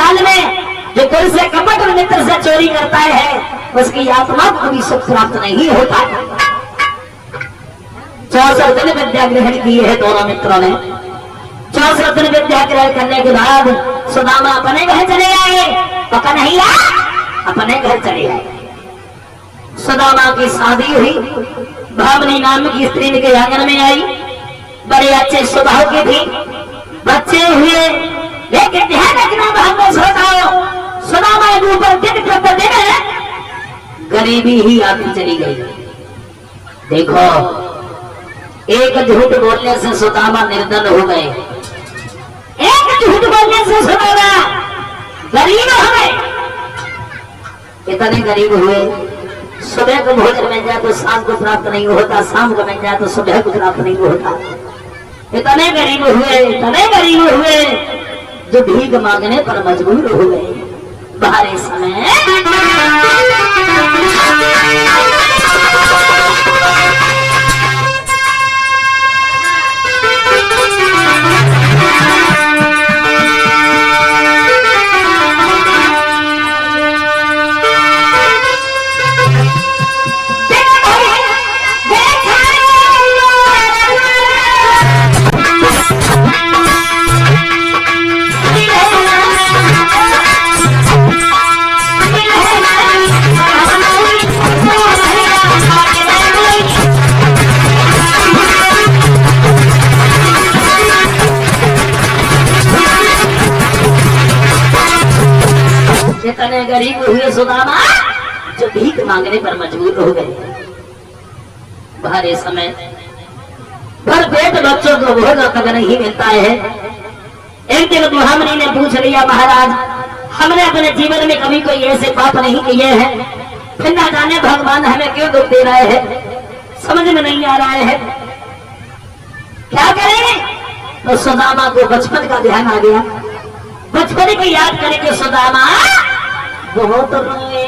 जाल में जो दिल से कपट और मित्र से चोरी करता है उसकी आत्मा को कभी सुख प्राप्त नहीं होता। 64 दिन विद्या ग्रहण किए है दोनों मित्रों ने। 64 दिन विद्या ग्रहण करने के बाद सुदामा अपने घर चले आए और कन्हैया अपने घर चले आए। सुदामा की शादी हुई, भावनी नाम की स्त्री के आंगन में आई, बड़े अच्छे स्वभाव की थी, बच्चे हुए, लेकिन ध्यान रखना भावना सोचाओ सुदामा के ऊपर दिन प्रतिदिन गरीबी ही आती चली गई। देखो एक झूठ बोलने से सुदामा निर्धन हो गए, एक झूठ बोलने से सुदामा गरीब हो गए। इतने गरीब हुए, सुबह को भोजन मिल जाए तो शाम को प्राप्त नहीं होता, शाम को मिल जाए तो सुबह को प्राप्त नहीं होता। इतने गरीब हुए, इतने गरीब हुए जो भीख मांगने पर मजबूर हो गए। बाहर समय इतने गरीब हुए सुदामा जो भीख मांगने पर मजबूर हो गए। भारे समय भर पेट बच्चों को भोजन तक नहीं मिलता है। एक दिन बुढ़ामणी ने पूछ लिया, महाराज हमने अपने जीवन में कभी कोई ऐसे पाप नहीं किए हैं, फिर ना जाने भगवान हमें क्यों दुख दे रहे हैं, समझ में नहीं आ रहा है, क्या करें? तो सुदामा को बचपन का ध्यान आ गया। बचपन को याद करके सुदामा बहुत रोए।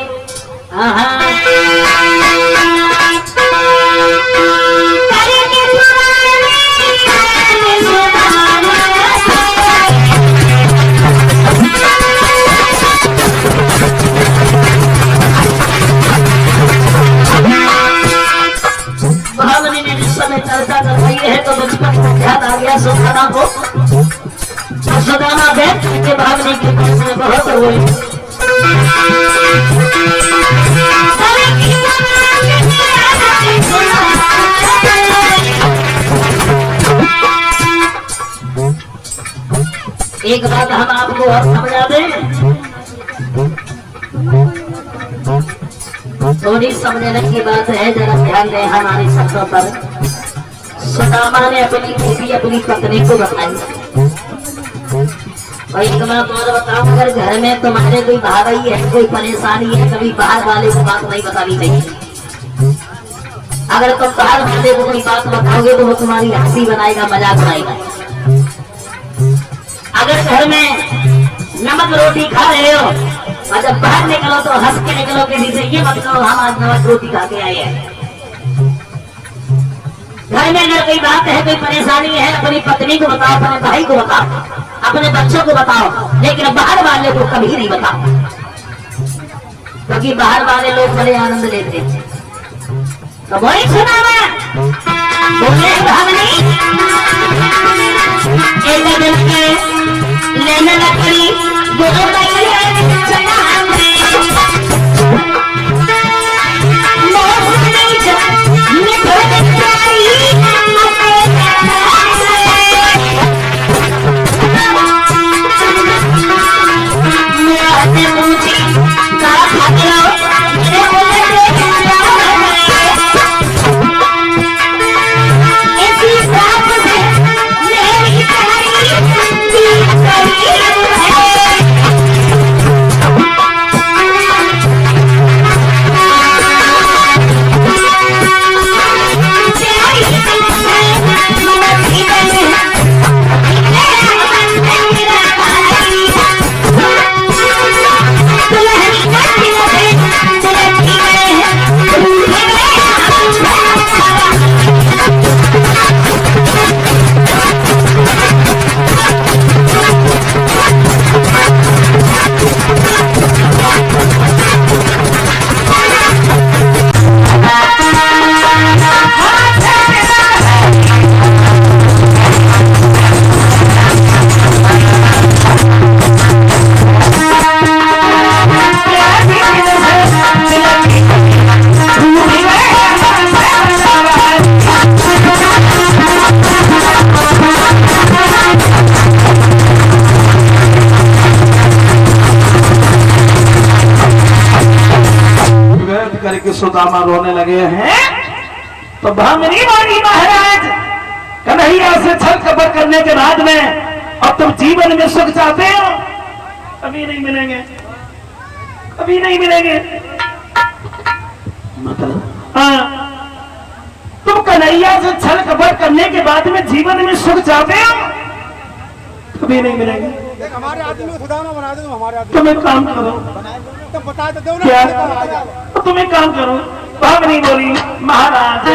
भावनी ने जिस समय चर्चा करवाई है तो बचपन को याद आ गया सुदामा को। सुदामा बैठ के भावनी के पास में बहुत रोए। एक बात हम आपको और समझा दें, थोड़ी समझने की बात है, जरा ध्यान दें हमारे शब्दों पर। सुदामा ने अपनी खूबी अपनी पत्नी को बताई। और एक बात और बताऊं, अगर घर में तुम्हारे कोई भाई है, कोई परेशानी है, कभी बाहर वाले को बात नहीं बतानी चाहिए। अगर तुम बाहर वाले को कोई बात बताओगे तो वो तुम्हारी हंसी बनाएगा, मजाक बनाएगा। अगर घर में नमक रोटी खा रहे हो और जब बाहर निकलो तो हंस के निकलो, किसी से ये मत कहो हम आज नमक रोटी खा के आए हैं। घर में अगर कोई बात है, कोई परेशानी है, अपनी पत्नी को बताओ, अपने भाई को बताओ, अपने बच्चों को बताओ, लेकिन बाहर वाले को कभी नहीं बताओ, क्योंकि बाहर वाले लोग बड़े आनंद लेते हैं। तो वही सुदामा बोले, भावनी लेने लकड़ी कि सुदामा रोने लगे हैं। तो भामिनी बोली महाराज कन्हैया से छल कपट करने के बाद में अब तुम जीवन में सुख चाहते हो? कभी नहीं मिलेंगे, कभी नहीं मिलेंगे। मतलब हाँ, तुम कन्हैया से छल कपट करने के बाद में जीवन में सुख चाहते हो? कभी नहीं मिलेंगे। हमारे आदमी खुदा ना बना दो, हमारे आदमी तुम एक काम करो, तो बता दो ना क्या? आ जाओ। तुम एक काम करो, भामिनी बोली महाराज